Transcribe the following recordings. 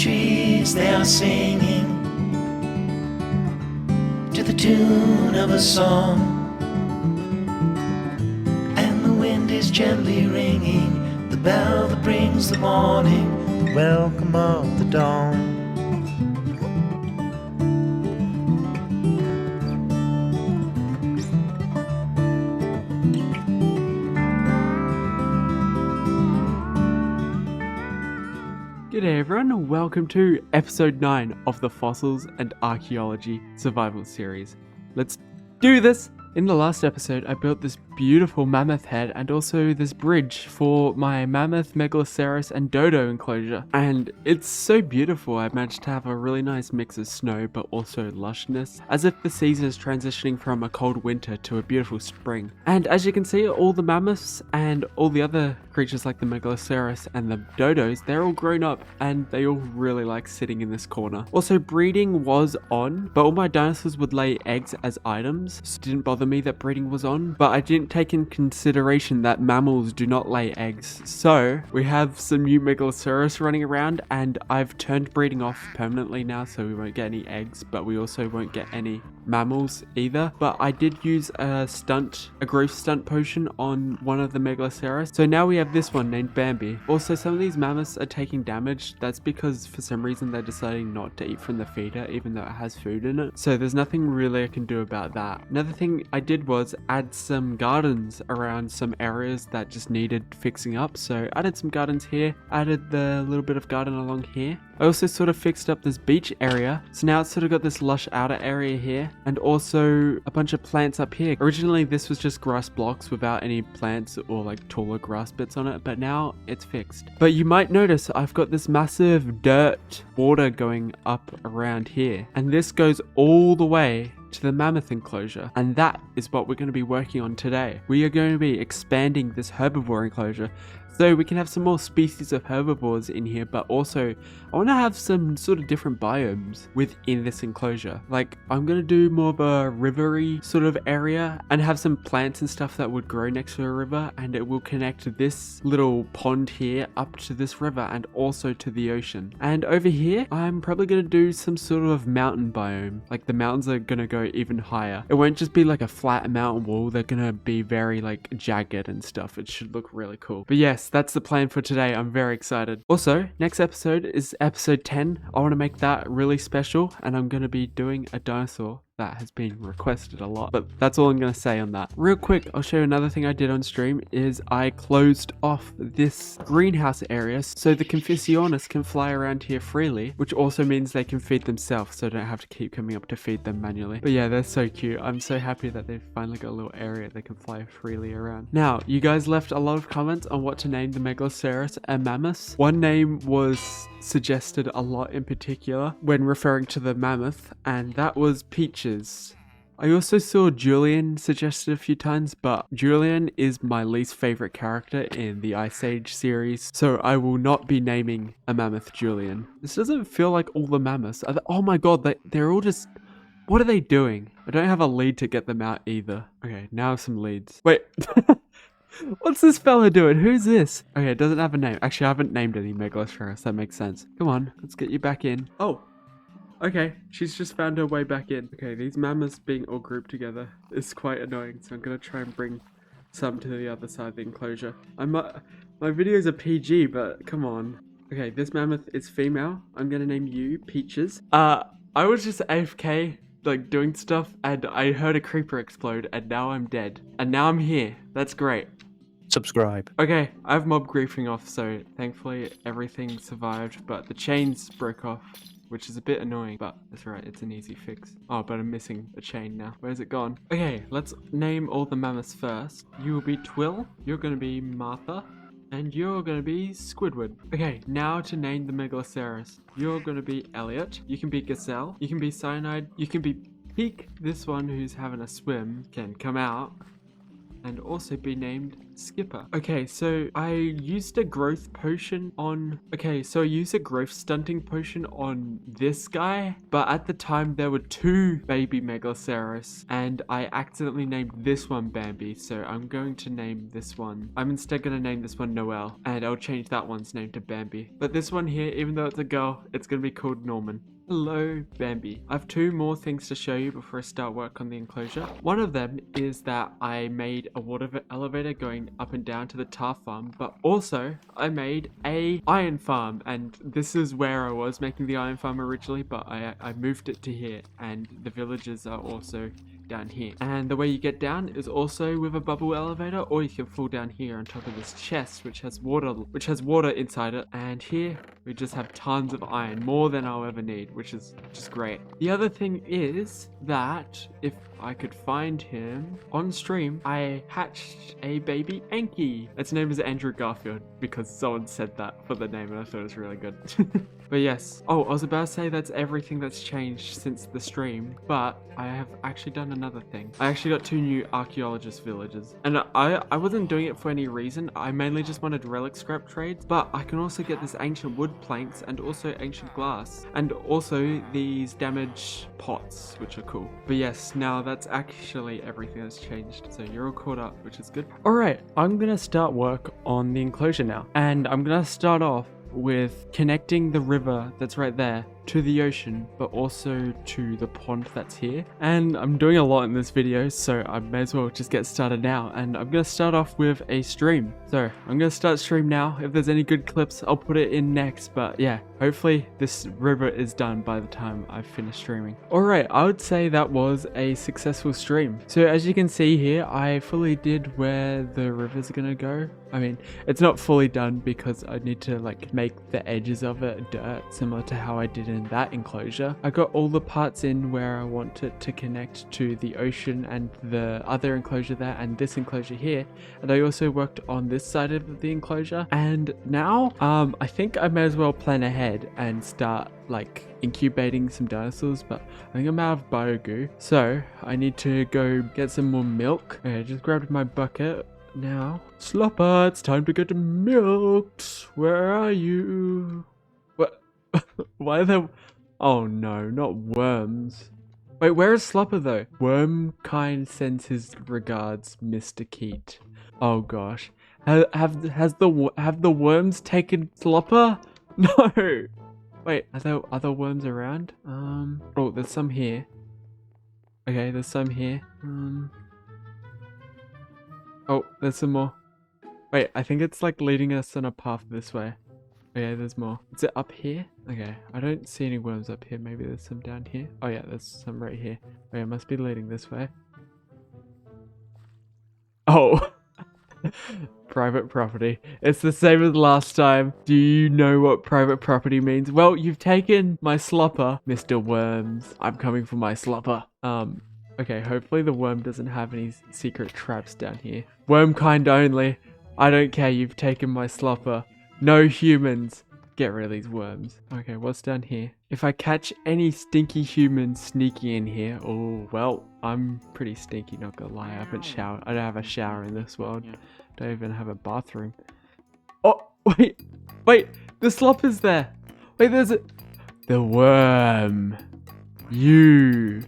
trees they are singing to the tune of a song, and the wind is gently ringing the bell that brings the morning, the welcome of the dawn. G'day everyone, and welcome to episode 9 of the Fossils and Archaeology Survival Series. Let's do this! In the last episode, I built this beautiful mammoth head and also this bridge for my mammoth, megaloceros, and dodo enclosure. And it's so beautiful. I managed to have a really nice mix of snow, but also lushness, as if the season is transitioning from a cold winter to a beautiful spring. And as you can see, all the mammoths and all the other creatures like the megaloceros and the dodos, they're all grown up and they all really like sitting in this corner. Also, breeding was on, but all my dinosaurs would lay eggs as items, so it didn't bother me that breeding was on, but I didn't take in consideration that mammals do not lay eggs. So we have some new megaloceros running around, and I've turned breeding off permanently now, so we won't get any eggs, but we also won't get any mammals either. But I did use a growth stunt potion on one of the megaloceros, so now we have this one named Bambi. Also, some of these mammoths are taking damage. That's because for some reason they're deciding not to eat from the feeder even though it has food in it, so there's nothing really I can do about that. Another thing I did was add some gardens around some areas that just needed fixing up, so added some gardens here, added the little bit of garden along here. I also sort of fixed up this beach area, so now it's sort of got this lush outer area here, and also a bunch of plants up here. Originally this was just grass blocks without any plants or like taller grass bits on it, but now it's fixed. But you might notice I've got this massive dirt border going up around here, and this goes all the way to the mammoth enclosure, and that is what we're going to be working on today. We are going to be expanding this herbivore enclosure so we can have some more species of herbivores in here, but also I want to have some sort of different biomes within this enclosure. Like, I'm going to do more of a rivery sort of area and have some plants and stuff that would grow next to a river, and it will connect this little pond here up to this river and also to the ocean. And over here I'm probably going to do some sort of mountain biome. Like, the mountains are going to go even higher. It won't just be like a flat mountain wall, they're going to be very like jagged and stuff. It should look really cool. But yes, that's the plan for today. I'm very excited. Also, next episode is episode 10. I want to make that really special, and I'm going to be doing a dinosaur that has been requested a lot, but that's all I'm going to say on that. Real quick, I'll show you another thing I did on stream is I closed off this greenhouse area so the Confucianus can fly around here freely, which also means they can feed themselves, so I don't have to keep coming up to feed them manually. But yeah, they're so cute. I'm so happy that they've finally got a little area they can fly freely around. Now, you guys left a lot of comments on what to name the megaloceros and mammoths. One name was suggested a lot in particular when referring to the mammoth, and that was Peaches. I also saw Julian suggested a few times, but Julian is my least favorite character in the Ice Age series, so I will not be naming a mammoth Julian. This doesn't feel like all the mammoths. Oh my god, they're all just... What are they doing? I don't have a lead to get them out either. Okay, now I have some leads. Wait. What's this fella doing? Who's this? Okay, it doesn't have a name. Actually, I haven't named any megaloceros. That makes sense. Come on, let's get you back in. Oh, okay. She's just found her way back in. Okay, these mammoths being all grouped together is quite annoying, so I'm going to try and bring some to the other side of the enclosure. My videos are PG, but come on. Okay, this mammoth is female. I'm going to name you Peaches. I was just AFK, like doing stuff, and I heard a creeper explode, and now I'm dead. And now I'm here. That's great. Subscribe. Okay, I have mob griefing off, so thankfully everything survived, but the chains broke off, which is a bit annoying, but that's right, it's an easy fix. Oh, but I'm missing a chain now. Where's it gone? Okay, let's name all the mammoths first. You will be Twill, you're gonna be Martha, and you're gonna be Squidward. Okay, now to name the megaloceros. You're gonna be Elliot, you can be Gazelle, you can be Cyanide, you can be Peak. This one who's having a swim can come out. and also be named Skipper. Okay, so I used a growth potion on... Okay, so I used a growth stunting potion on this guy, but at the time there were 2 baby Megalosaurus, and I accidentally named this one Bambi, so I'm going to name this one... I'm instead going to name this one Noelle, and I'll change that one's name to Bambi. But this one here, even though it's a girl, it's going to be called Norman. Hello, Bambi. I have 2 more things to show you before I start work on the enclosure. One of them is that I made a water elevator going up and down to the tar farm, but also I made a iron farm, and this is where I was making the iron farm originally, but I moved it to here, and the villagers are also down here. And the way you get down is also with a bubble elevator, or you can fall down here on top of this chest which has water inside it, and here we just have tons of iron, more than I'll ever need, which is just great. The other thing is that if I could find him on stream, I hatched a baby Anki. Its name is Andrew Garfield because someone said that for the name and I thought it was really good. But yes. Oh, I was about to say that's everything that's changed since the stream, but I have actually done another thing. I actually got 2 new archaeologist villages, and I wasn't doing it for any reason. I mainly just wanted relic scrap trades, but I can also get this ancient wood planks and also ancient glass, and also these damaged pots, which are cool. But yes, now that's actually everything that's changed, so you're all caught up, which is good. Alright, I'm gonna start work on the enclosure now, and I'm gonna start off with connecting the river that's right there to the ocean, but also to the pond that's here. And I'm doing a lot in this video, so I may as well just get started now. And I'm going to start off with a stream. So I'm going to start stream now. If there's any good clips, I'll put it in next. But yeah, hopefully this river is done by the time I've finished streaming. Alright, I would say that was a successful stream. So as you can see here, I fully did where the river's going to go. I mean, it's not fully done because I need to like make the edges of it dirt, similar to how I did in that enclosure. I got all the parts in where I want it to connect to the ocean and the other enclosure there and this enclosure here. And I also worked on this side of the enclosure. And now, I think I may as well plan ahead and start like incubating some dinosaurs, but I think I'm out of bio-goo. So I need to go get some more milk. Okay, I just grabbed my bucket. Now, Slopper, it's time to get milked. Where are you? What? Why are there... Oh no, not worms. Wait, where is Slopper though? Wormkind sends his regards, Mr. Keat. Oh gosh. Have the worms taken Slopper? No! Wait, are there other worms around? Oh, there's some here. Okay, there's some here. Oh, there's some more. Wait, I think it's like leading us on a path this way. Okay, there's more. Is it up here? Okay, I don't see any worms up here. Maybe there's some down here. Oh yeah, there's some right here. Okay, it must be leading this way. Oh! Private property. It's the same as last time. Do you know what private property means? Well, you've taken my slopper, Mr. Worms. I'm coming for my slopper. Okay, hopefully the worm doesn't have any secret traps down here. Wormkind only. I don't care, you've taken my slopper. No humans. Get rid of these worms. Okay, what's down here? If I catch any stinky humans sneaking in here, oh, well, I'm pretty stinky, not gonna lie. I haven't showered. I don't have a shower in this world. Don't even have a bathroom. Oh, wait, the slopper's there. Wait, there's a... The worm. You...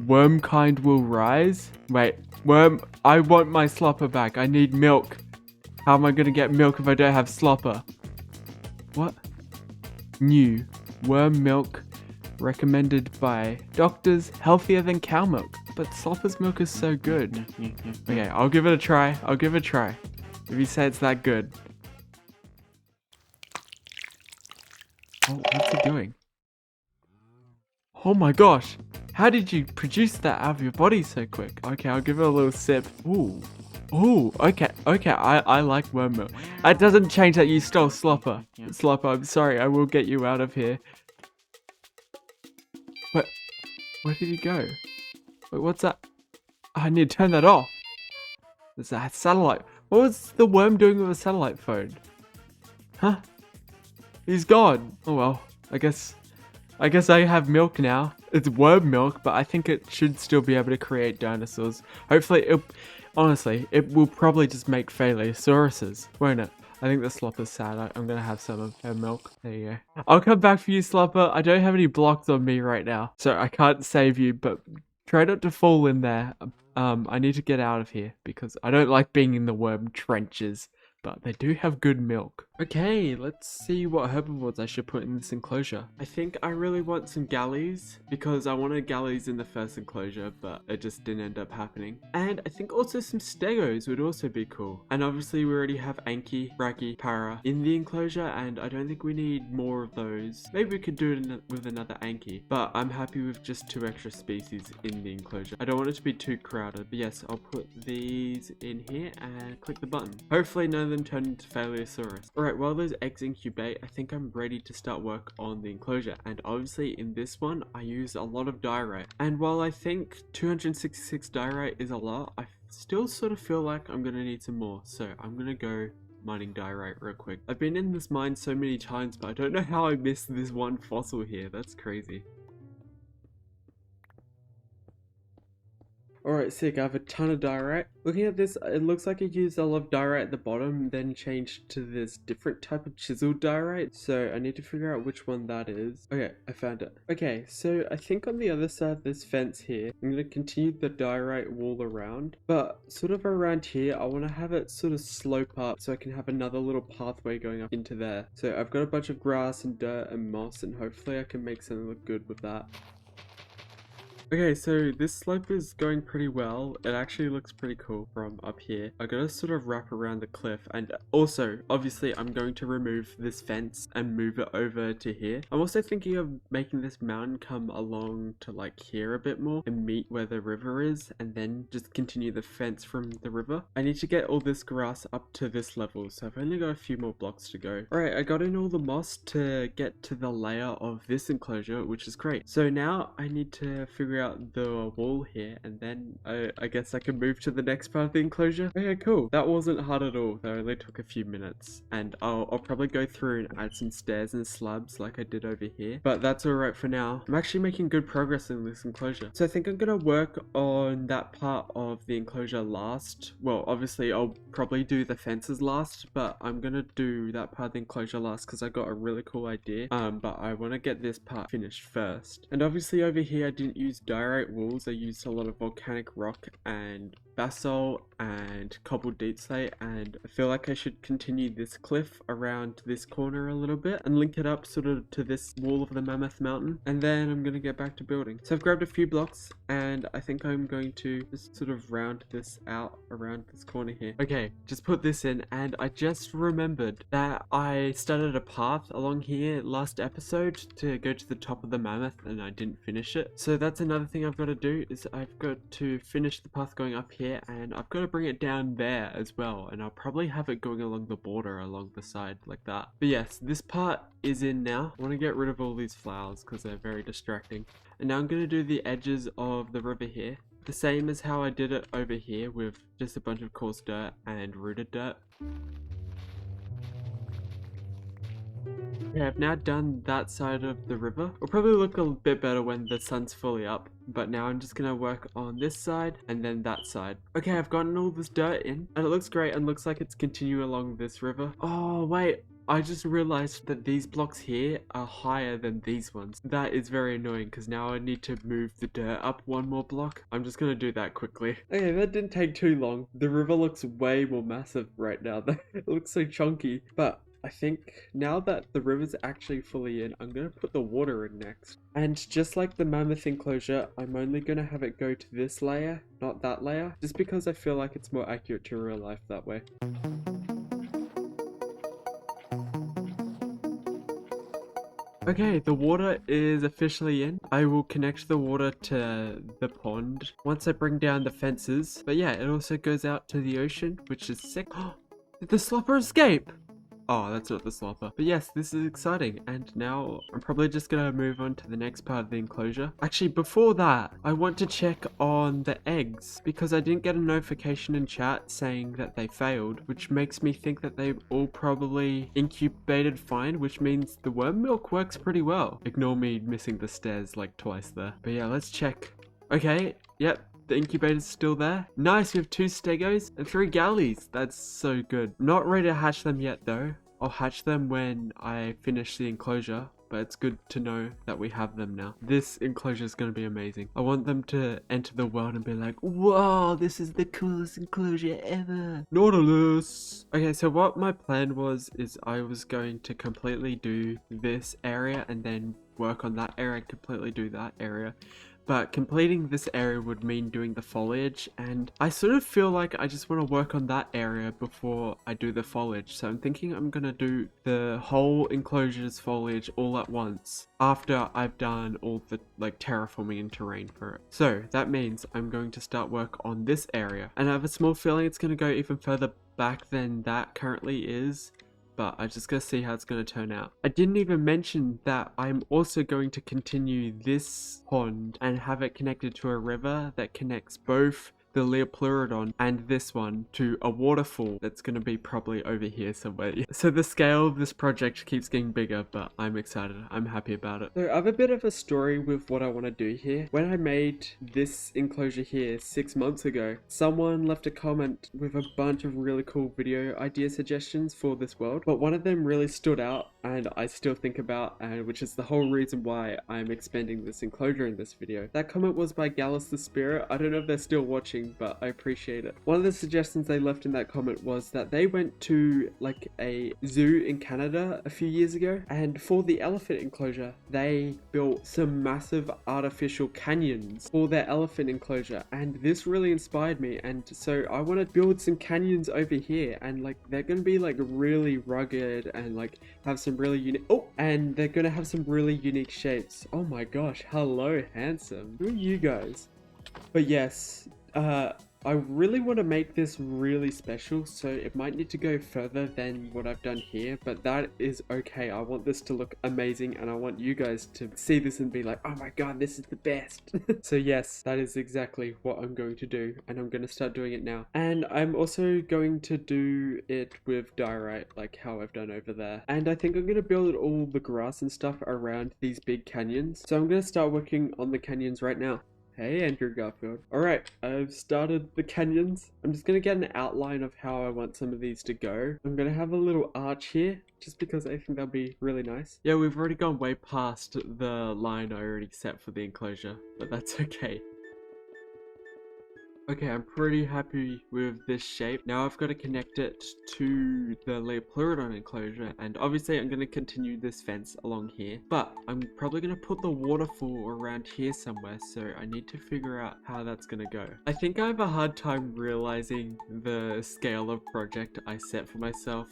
Wormkind will rise? Wait, worm, I want my slopper back. I need milk. How am I gonna get milk if I don't have slopper? What? New. Worm milk recommended by doctors, healthier than cow milk. But slopper's milk is so good. Okay, I'll give it a try. I'll give it a try. If you say it's that good. Oh, what's it doing? Oh my gosh. How did you produce that out of your body so quick? Okay, I'll give it a little sip. Ooh. Ooh, okay, I like worm milk. It doesn't change that you stole Slopper. Slopper, I'm sorry, I will get you out of here. What? Where did he go? Wait, what's that? I need to turn that off. There's a satellite. What was the worm doing with a satellite phone? Huh? He's gone. Oh well, I guess I have milk now. it's worm milk, but I think it should still be able to create dinosaurs. Hopefully, honestly, it will probably just make Phaleosauruses, won't it? I think the Slopper's sad. I'm going to have some of her milk. There you go. I'll come back for you, Slopper. I don't have any blocks on me right now, so I can't save you, but try not to fall in there. I need to get out of here because I don't like being in the worm trenches, but they do have good milk. Okay, let's see what herbivores I should put in this enclosure. I think I really want some galleys because I wanted galleys in the first enclosure, but it just didn't end up happening. And I think also some stegos would also be cool. And obviously we already have Anki, Brachy, Para in the enclosure, and I don't think we need more of those. Maybe we could do it with another Anki, but I'm happy with just 2 extra species in the enclosure. I don't want it to be too crowded, but yes, I'll put these in here and click the button. Hopefully none of them turn into Phaleosauruses. Alright, while those eggs incubate, I think I'm ready to start work on the enclosure. And obviously in this one, I use a lot of diorite. And while I think 266 diorite is a lot, I still sort of feel like I'm gonna need some more. So I'm gonna go mining diorite real quick. I've been in this mine so many times, but I don't know how I missed this one fossil here. That's crazy. Alright, sick. I have a ton of diorite. Looking at this, it looks like it used a lot of diorite at the bottom, then changed to this different type of chiseled diorite. So I need to figure out which one that is. Okay, I found it. Okay, so I think on the other side of this fence here, I'm going to continue the diorite wall around. But sort of around here, I want to have it sort of slope up so I can have another little pathway going up into there. So I've got a bunch of grass and dirt and moss, and hopefully I can make something look good with that. Okay, so this slope is going pretty well. It actually looks pretty cool from up here. I gotta sort of wrap around the cliff, and also, obviously, I'm going to remove this fence and move it over to here. I'm also thinking of making this mountain come along to like here a bit more and meet where the river is, and then just continue the fence from the river. I need to get all this grass up to this level, so I've only got a few more blocks to go. Alright, I got in all the moss to get to the layer of this enclosure, which is great. So now I need to figure out the wall here, and then I guess I can move to the next part of the enclosure. Okay, cool. That wasn't hard at all. That only took a few minutes, and I'll probably go through and add some stairs and slabs like I did over here, but that's alright for now. I'm actually making good progress in this enclosure, so I think I'm gonna work on that part of the enclosure last. Well, obviously I'll probably do the fences last, but I'm gonna do that part of the enclosure last because I got a really cool idea, but I want to get this part finished first. And obviously over here I didn't use diorite walls. I used a lot of volcanic rock and basalt and cobbled deep slate, and I feel like I should continue this cliff around this corner a little bit and link it up sort of to this wall of the Mammoth Mountain, and then I'm gonna get back to building. So I've grabbed a few blocks, and I think I'm going to just sort of round this out around this corner here. Okay, just put this in, and I just remembered that I started a path along here last episode to go to the top of the mammoth, and I didn't finish it. So that's another thing I've got to do, is I've got to finish the path going up here, and I've got to bring it down there as well, and I'll probably have it going along the border along the side like that. But yes, this part is in now. I want to get rid of all these flowers because they're very distracting. And now I'm going to do the edges of the river here, the same as how I did it over here with just a bunch of coarse dirt and rooted dirt. Okay, I've now done that side of the river. It'll probably look a bit better when the sun's fully up, but now I'm just gonna work on this side and then that side. Okay, I've gotten all this dirt in, and it looks great and looks like it's continuing along this river. Oh wait, I just realized that these blocks here are higher than these ones. That is very annoying because now I need to move the dirt up one more block. I'm just gonna do that quickly. Okay, that didn't take too long. The river looks way more massive right now. It looks so chunky, but I think now that the river's actually fully in, I'm going to put the water in next. And just like the mammoth enclosure, I'm only going to have it go to this layer, not that layer, just because I feel like it's more accurate to real life that way. Okay, the water is officially in. I will connect the water to the pond once I bring down the fences. But yeah, it also goes out to the ocean, which is sick. Did the slopper escape? Oh, that's not the slopper. But yes, this is exciting. And now I'm probably just gonna move on to the next part of the enclosure. Actually, before that, I want to check on the eggs because I didn't get a notification in chat saying that they failed, which makes me think that they all probably incubated fine, which means the worm milk works pretty well. Ignore me missing the stairs like twice there. But yeah, let's check. Okay, yep. The incubator's still there. Nice, we have 2 stegos and 3 galleys. That's so good. Not ready to hatch them yet though. I'll hatch them when I finish the enclosure, but it's good to know that we have them now. This enclosure is going to be amazing. I want them to enter the world and be like, whoa, this is the coolest enclosure ever. Nautilus. Okay, so what my plan was is I was going to completely do this area and then work on that area and completely do that area. But completing this area would mean doing the foliage, and I sort of feel like I just want to work on that area before I do the foliage. So I'm thinking I'm going to do the whole enclosure's foliage all at once after I've done all the like terraforming and terrain for it. So that means I'm going to start work on this area, and I have a small feeling it's going to go even further back than that currently is. But I just gotta see how it's gonna turn out. I didn't even mention that I'm also going to continue this pond and have it connected to a river that connects both the Loorikeet and this one to a waterfall that's going to be probably over here somewhere. So the scale of this project keeps getting bigger, but I'm excited. I'm happy about it. So I have a bit of a story with what I want to do here. When I made this enclosure here 6 months ago, someone left a comment with a bunch of really cool video idea suggestions for this world, but one of them really stood out and I still think about, and which is the whole reason why I'm expanding this enclosure in this video. That comment was by Gallus the Spirit. I don't know if they're still watching, but I appreciate it. One of the suggestions they left in that comment was that they went to like a zoo in Canada a few years ago, and for the elephant enclosure they built some massive artificial canyons for their elephant enclosure, and this really inspired me, and so I want to build some canyons over here, and like they're gonna be like really rugged and like have some really unique and they're gonna have some really unique shapes. Oh my gosh, hello handsome, who are you guys? But yes, I really want to make this really special, so it might need to go further than what I've done here, but that is okay. I want this to look amazing, and I want you guys to see this and be like, oh my god, this is the best. So yes, that is exactly what I'm going to do, and I'm going to start doing it now. And I'm also going to do it with diorite, like how I've done over there. And I think I'm going to build all the grass and stuff around these big canyons. So I'm going to start working on the canyons right now. Hey Andrew Garfield. Alright, I've started the canyons. I'm just going to get an outline of how I want some of these to go. I'm going to have a little arch here, just because I think that'll be really nice. Yeah, we've already gone way past the line I already set for the enclosure, but that's okay. Okay, I'm pretty happy with this shape. Now I've got to connect it to the Loorikeet enclosure, and obviously I'm going to continue this fence along here, but I'm probably going to put the waterfall around here somewhere, so I need to figure out how that's going to go. I think I have a hard time realizing the scale of project I set for myself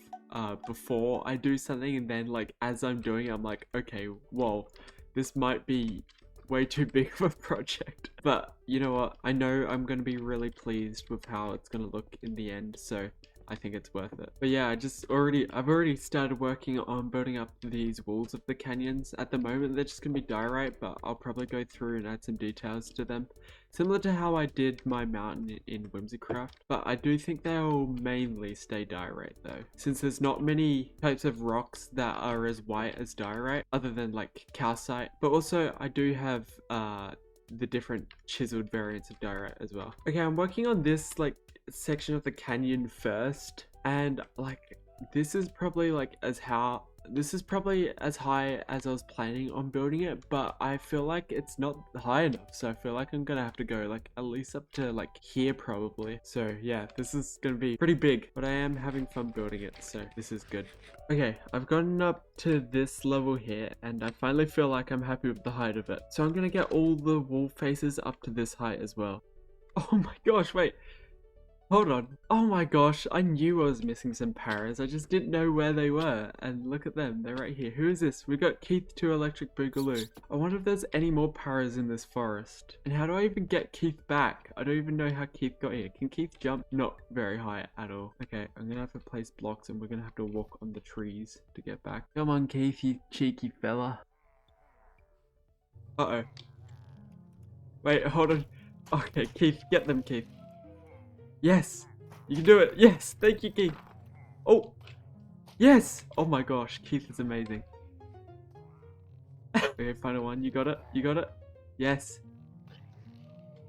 before I do something, and then like as I'm doing it, I'm like, okay, whoa, this might be way too big of a project. But you know what, I know I'm going to be really pleased with how it's going to look in the end, so I think it's worth it. But yeah, I've already started working on building up these walls of the canyons. At the moment they're just going to be diorite, but I'll probably go through and add some details to them, similar to how I did my mountain in Whimsycraft. But I do think they'll mainly stay diorite though, since there's not many types of rocks that are as white as diorite other than like calcite. But also I do have the different chiseled variants of diorite as well. Okay, I'm working on this like section of the canyon first, and like this is probably as high as I was planning on building it, but I feel like it's not high enough, so I feel like I'm gonna have to go like at least up to like here probably. So yeah, this is gonna be pretty big, but I am having fun building it, so this is good. Okay, I've gotten up to this level here, and I finally feel like I'm happy with the height of it, so I'm gonna get all the wall faces up to this height as well. Oh my gosh, wait, Hold on. Oh my gosh, I knew I was missing some paras. I just didn't know where they were. And look at them, they're right here. Who is this? We got Keith 2 Electric Boogaloo. I wonder if there's any more paras in this forest. And how do I even get Keith back? I don't even know how Keith got here. Can Keith jump? Not very high at all. Okay, I'm gonna have to place blocks and we're gonna have to walk on the trees to get back. Come on, Keith, you cheeky fella. Uh-oh. Wait, hold on. Okay, Keith, get them, Keith. Yes, you can do it. Yes, thank you, Keith. Oh, yes. Oh my gosh, Keith is amazing. Okay, final one. You got it. You got it. Yes.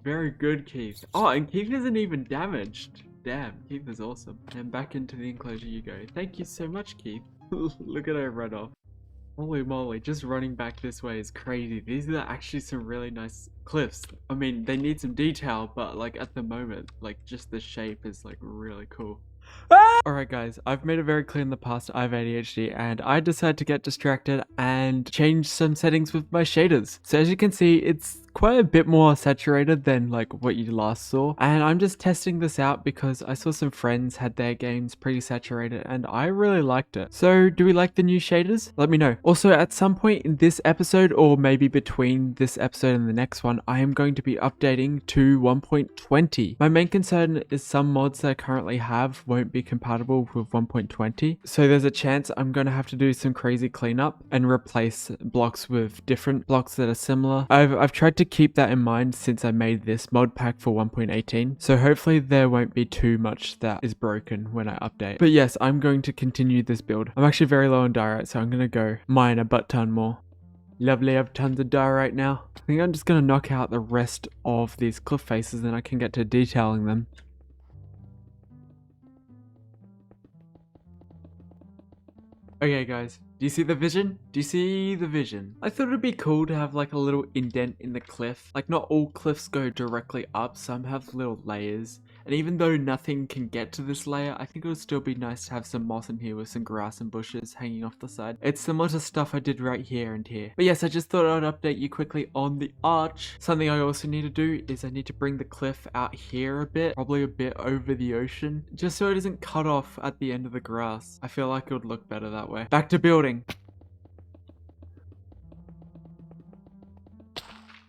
Very good, Keith. Oh, and Keith isn't even damaged. Damn, Keith is awesome. And back into the enclosure you go. Thank you so much, Keith. Look at her run off. Holy moly, just running back this way is crazy. These are actually some really nice cliffs. I mean, they need some detail, but like at the moment, like just the shape is like really cool. Alright guys, I've made it very clear in the past I have ADHD and I decided to get distracted and change some settings with my shaders. So as you can see, it's quite a bit more saturated than like what you last saw, and I'm just testing this out because I saw some friends had their games pretty saturated and I really liked it. So do we like the new shaders? Let me know. Also, at some point in this episode, or maybe between this episode and the next one, I am going to be updating to 1.20. My main concern is some mods that I currently have won't be compatible with 1.20, so there's a chance I'm going to have to do some crazy cleanup and replace blocks with different blocks that are similar. I've tried to keep that in mind since I made this mod pack for 1.18, so hopefully there won't be too much that is broken when I update. But yes, I'm going to continue this build. I'm actually very low on diorite, so I'm going to go mine a butt ton more. Lovely, I have tons of diorite now. I think I'm just going to knock out the rest of these cliff faces and I can get to detailing them. Okay guys, do you see the vision? Do you see the vision? I thought it'd be cool to have like a little indent in the cliff. Like not all cliffs go directly up, some have little layers. And even though nothing can get to this layer, I think it would still be nice to have some moss in here with some grass and bushes hanging off the side. It's similar to stuff I did right here and here. But yes, I just thought I'd update you quickly on the arch. Something I also need to do is I need to bring the cliff out here a bit, probably a bit over the ocean, just so it isn't cut off at the end of the grass. I feel like it would look better that way. Back to building.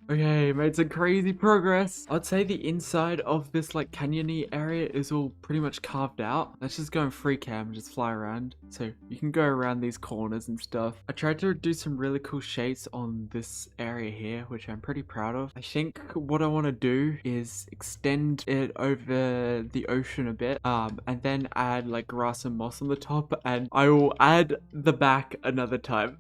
Okay, made some crazy progress. I'd say the inside of this like canyony area is all pretty much carved out. Let's just go in free cam and just fly around. So you can go around these corners and stuff. I tried to do some really cool shapes on this area here, which I'm pretty proud of. I think what I want to do is extend it over the ocean a bit, and then add like grass and moss on the top, and I will add the back another time.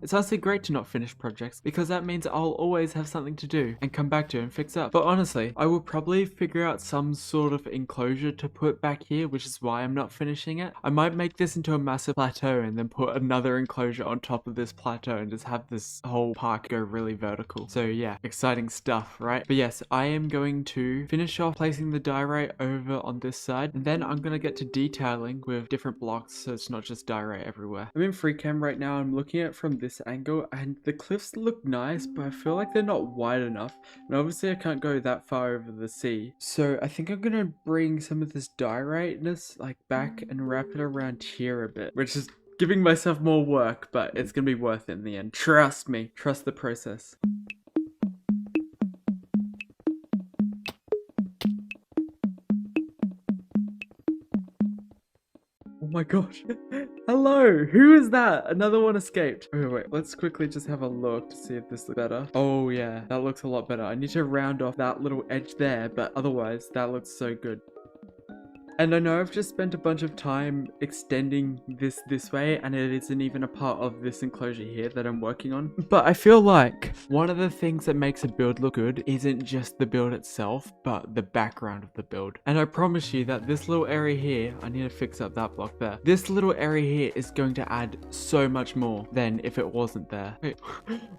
It's honestly great to not finish projects because that means I'll always have something to do and come back to and fix up. But honestly, I will probably figure out some sort of enclosure to put back here, which is why I'm not finishing it. I might make this into a massive plateau and then put another enclosure on top of this plateau and just have this whole park go really vertical. So yeah, exciting stuff, right? But yes, I am going to finish off placing the diorite over on this side, and then I'm gonna get to detailing with different blocks so it's not just diorite everywhere. I'm in free cam right now. I'm looking at it from this angle and the cliffs look nice, but I feel like they're not wide enough, and obviously I can't go that far over the sea. So I think I'm gonna bring some of this dioriteness like back and wrap it around here a bit, which is giving myself more work, but it's gonna be worth it in the end. Trust me, trust the process. Oh my gosh. Hello, who is that? Another one escaped. Okay, wait, let's quickly just have a look to see if this looks better. Oh yeah, that looks a lot better. I need to round off that little edge there, but otherwise that looks so good. And I know I've just spent a bunch of time extending this way, and it isn't even a part of this enclosure here that I'm working on. But I feel like one of the things that makes a build look good isn't just the build itself, but the background of the build. And I promise you that this little area here, I need to fix up that block there. This little area here is going to add so much more than if it wasn't there. Wait,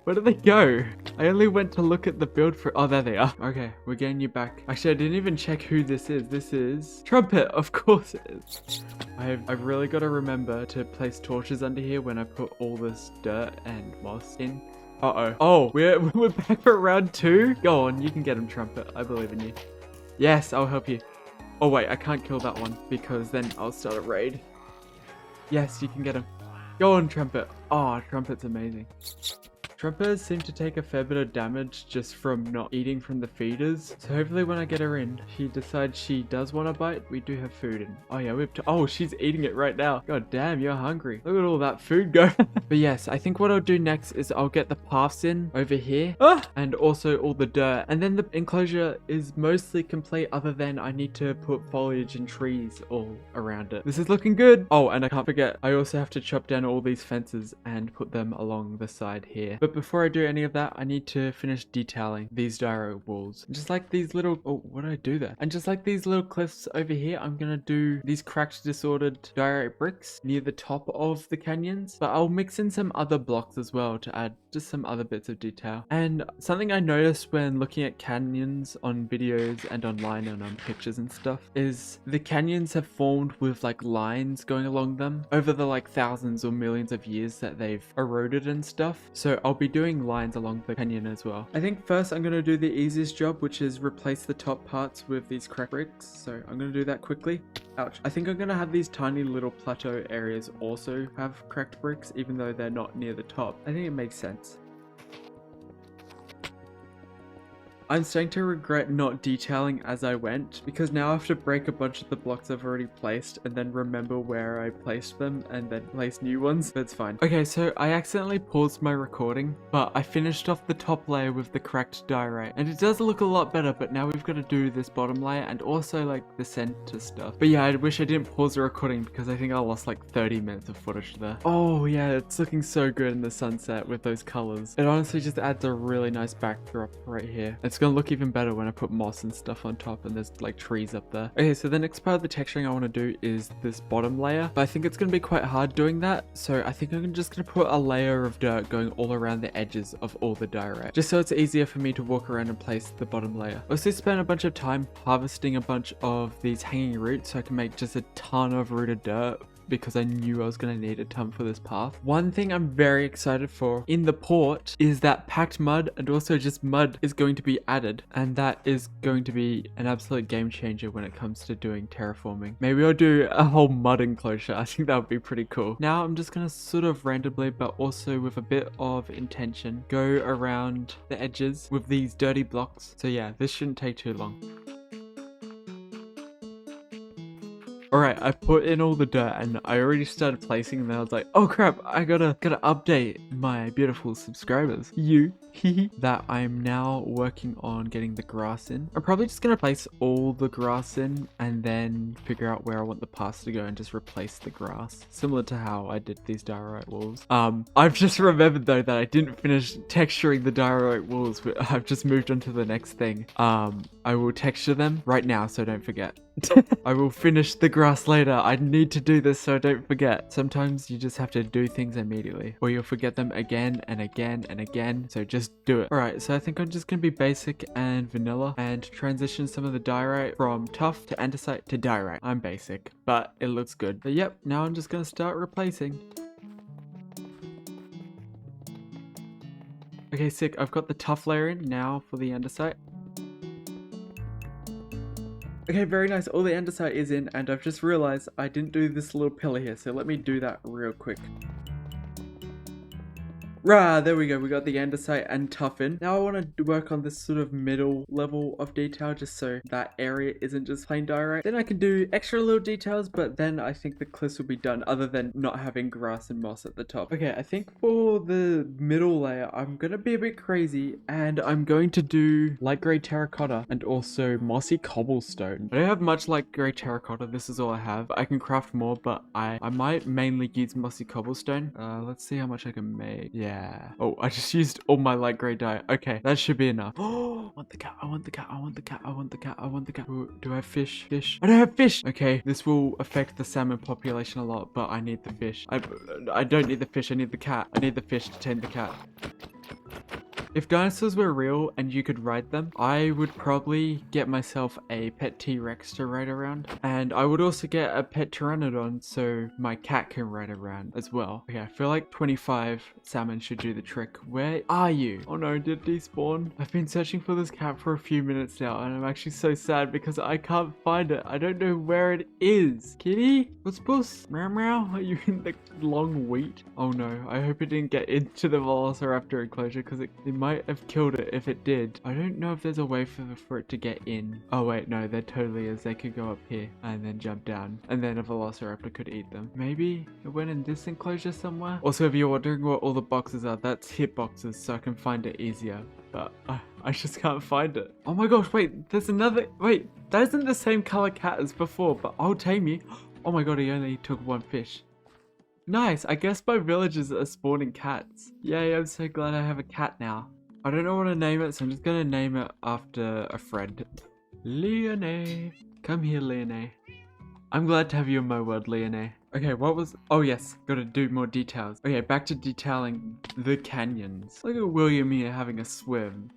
where did they go? I only went to look at the build for, oh, there they are. Okay, we're getting you back. Actually, I didn't even check who this is. This is Trumpet. Of course it is. I've really got to remember to place torches under here when I put all this dirt and moss in. Uh-oh. Oh, we're back for round 2? Go on, you can get him, Trumpet. I believe in you. Yes, I'll help you. Oh wait, I can't kill that one because then I'll start a raid. Yes, you can get him. Go on, Trumpet. Oh, Trumpet's amazing. Trumpets seem to take a fair bit of damage just from not eating from the feeders. So hopefully when I get her in, she decides she does want to bite. We do have food in. Oh yeah, oh, she's eating it right now. God damn, you're hungry. Look at all that food go. But yes, I think what I'll do next is I'll get the paths in over here. And also all the dirt. And then the enclosure is mostly complete other than I need to put foliage and trees all around it. This is looking good. Oh, and I can't forget, I also have to chop down all these fences and put them along the side here. But before I do any of that, I need to finish detailing these diorite walls. And just like these little, oh, what did I do there? And just like these little cliffs over here, I'm gonna do these cracked, disordered diorite bricks near the top of the canyons. But I'll mix in some other blocks as well to add just some other bits of detail. And something I noticed when looking at canyons on videos and online and on pictures and stuff is the canyons have formed with like lines going along them over the like thousands or millions of years that they've eroded and stuff. So I'll be doing lines along the canyon as well. I think first I'm going to do the easiest job, which is replace the top parts with these cracked bricks. So I'm going to do that quickly. Ouch. I think I'm going to have these tiny little plateau areas also have cracked bricks, even though they're not near the top. I think it makes sense. I'm starting to regret not detailing as I went because now I have to break a bunch of the blocks I've already placed and then remember where I placed them and then place new ones, but it's fine. Okay, so I accidentally paused my recording, but I finished off the top layer with the cracked diorite and it does look a lot better, but now we've got to do this bottom layer and also like the center stuff. But yeah, I wish I didn't pause the recording because I think I lost like 30 minutes of footage there. Oh yeah, it's looking so good in the sunset with those colors. It honestly just adds a really nice backdrop right here. It's gonna look even better when I put moss and stuff on top and there's like trees up there. Okay, so the next part of the texturing I want to do is this bottom layer, but I think it's going to be quite hard doing that. So I think I'm just going to put a layer of dirt going all around the edges of all the diorite, just so it's easier for me to walk around and place the bottom layer. I also spent a bunch of time harvesting a bunch of these hanging roots so I can make just a ton of rooted dirt, because I knew I was going to need a ton for this path. One thing I'm very excited for in the port is that packed mud and also just mud is going to be added, and that is going to be an absolute game changer when it comes to doing terraforming. Maybe I'll do a whole mud enclosure. I think that would be pretty cool. Now I'm just going to sort of randomly, but also with a bit of intention, go around the edges with these dirty blocks. So yeah, this shouldn't take too long. Alright, I put in all the dirt and I already started placing and then I was like, oh crap, I gotta update my beautiful subscribers. That I'm now working on getting the grass in. I'm probably just gonna place all the grass in and then figure out where I want the paths to go and just replace the grass. Similar to how I did these diorite walls. I've just remembered though that I didn't finish texturing the diorite walls, but I've just moved on to the next thing. I will texture them right now, so don't forget. I will finish the grass later. I need to do this so don't forget. Sometimes you just have to do things immediately or you'll forget them again and again and again. So just do it. Alright, so I think I'm just going to be basic and vanilla and transition some of the diorite from tough to andesite to diorite. I'm basic, but it looks good. But yep, now I'm just going to start replacing. Okay, sick. I've got the tough layer in now for the andesite. Okay, very nice. All the andesite is in, and I've just realized I didn't do this little pillar here, so let me do that real quick. Rah, there we go. We got the andesite and tough in. Now I want to work on this sort of middle level of detail just so that area isn't just plain diorite. Then I can do extra little details, but then I think the cliffs will be done other than not having grass and moss at the top. Okay, I think for the middle layer, I'm going to be a bit crazy and I'm going to do light gray terracotta and also mossy cobblestone. I don't have much light gray terracotta. This is all I have. I can craft more, but I might mainly use mossy cobblestone. Let's see how much I can make. Yeah. Oh, I just used all my light grey dye. Okay, that should be enough. Oh, I want the cat. I want the cat. I want the cat. I want the cat. I want the cat. Ooh, do I have fish? Fish. I don't have fish. Okay, this will affect the salmon population a lot, but I need the fish. I don't need the fish. I need the cat. I need the fish to tame the cat. If dinosaurs were real and you could ride them, I would probably get myself a pet T-Rex to ride around. And I would also get a pet Pteranodon so my cat can ride around as well. Okay, I feel like 25 salmon should do the trick. Where are you? Oh no, did it despawn? I've been searching for this cat for a few minutes now and I'm actually so sad because I can't find it. I don't know where it is. Kitty? What's puss? Meow meow? Are you in the long wheat? Oh no, I hope it didn't get into the Velociraptor enclosure because it might have killed it if it did. I don't know if there's a way for it to get in. Oh wait, no, there totally is. They could go up here and then jump down and then a Velociraptor could eat them. Maybe it went in this enclosure somewhere? Also, if you're wondering what all the boxes are, that's hit boxes so I can find it easier. But I just can't find it. Oh my gosh, wait, there's another, wait, that isn't the same color cat as before, but I'll tame you. Oh my god, he only took one fish. Nice, I guess my villagers are spawning cats. Yay, I'm so glad I have a cat now. I don't know what to name it, so I'm just gonna name it after a friend. Leonie. Come here, Leonie. I'm glad to have you in my world, Leonie. Okay, what was... Oh yes, gotta do more details. Okay, back to detailing the canyons. Look at William here having a swim.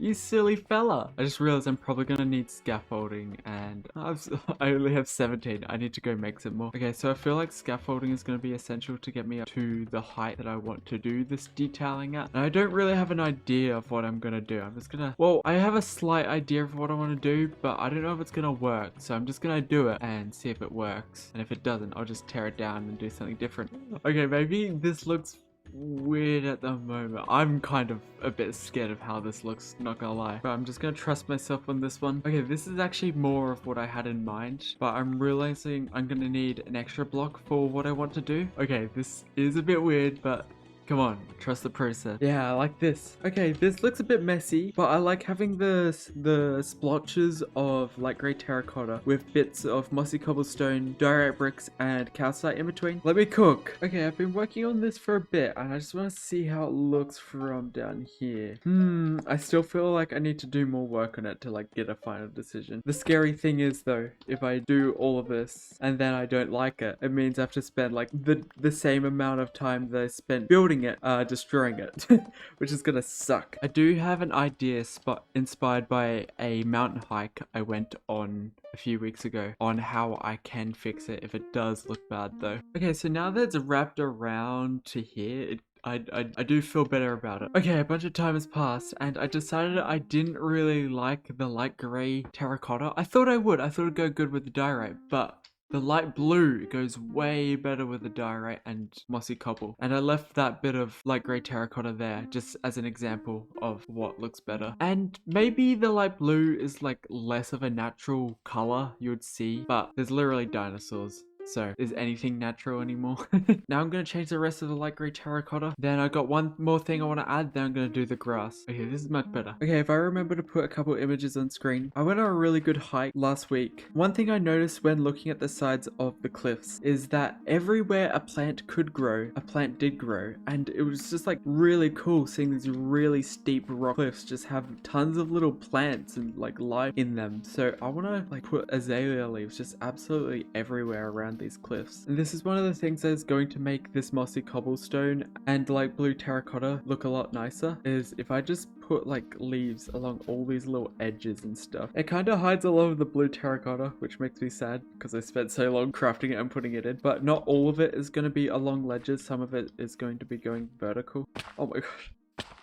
You silly fella. I just realized I'm probably gonna need scaffolding and I only have 17. I need to go make some more. Okay, so I feel like scaffolding is gonna be essential to get me up to the height that I want to do this detailing at. And I don't really have an idea of what I'm gonna do. I'm just gonna, well, I have a slight idea of what I want to do, but I don't know if it's gonna work. So I'm just gonna do it and see if it works. And if it doesn't, I'll just tear it down and do something different. Okay, maybe this looks weird at the moment. I'm kind of a bit scared of how this looks, not gonna lie. But I'm just gonna trust myself on this one. Okay, this is actually more of what I had in mind, but I'm realizing I'm gonna need an extra block for what I want to do. Okay, this is a bit weird, but come on, trust the process. Yeah, I like this. Okay, this looks a bit messy, but I like having the splotches of light grey terracotta with bits of mossy cobblestone, diorite bricks, and calcite in between. Let me cook. Okay, I've been working on this for a bit, and I just want to see how it looks from down here. I still feel like I need to do more work on it to like get a final decision. The scary thing is though, if I do all of this and then I don't like it, it means I have to spend like the same amount of time that I spent building it, destroying it, which is gonna suck. I do have an idea inspired by a mountain hike I went on a few weeks ago on how I can fix it if it does look bad though. Okay, so now that it's wrapped around to here, I do feel better about it. Okay, a bunch of time has passed and I decided I didn't really like the light grey terracotta. I thought I would. I thought it'd go good with the diorite, but the light blue goes way better with the diorite and mossy cobble. And I left that bit of light grey terracotta there just as an example of what looks better. And maybe the light blue is like less of a natural color you would see, but there's literally dinosaurs. So, is anything natural anymore? Now I'm going to change the rest of the light grey terracotta. Then I got one more thing I want to add. Then I'm going to do the grass. Okay, this is much better. Okay, if I remember to put a couple images on screen. I went on a really good hike last week. One thing I noticed when looking at the sides of the cliffs is that everywhere a plant could grow, a plant did grow. And it was just like really cool seeing these really steep rock cliffs just have tons of little plants and like life in them. So I want to like put azalea leaves just absolutely everywhere around these cliffs. And this is one of the things that is going to make this mossy cobblestone and light blue terracotta look a lot nicer, is if I just put like leaves along all these little edges and stuff. It kind of hides a lot of the blue terracotta, which makes me sad because I spent so long crafting it and putting it in. But not all of it is going to be along ledges. Some of it is going to be going vertical. Oh my gosh.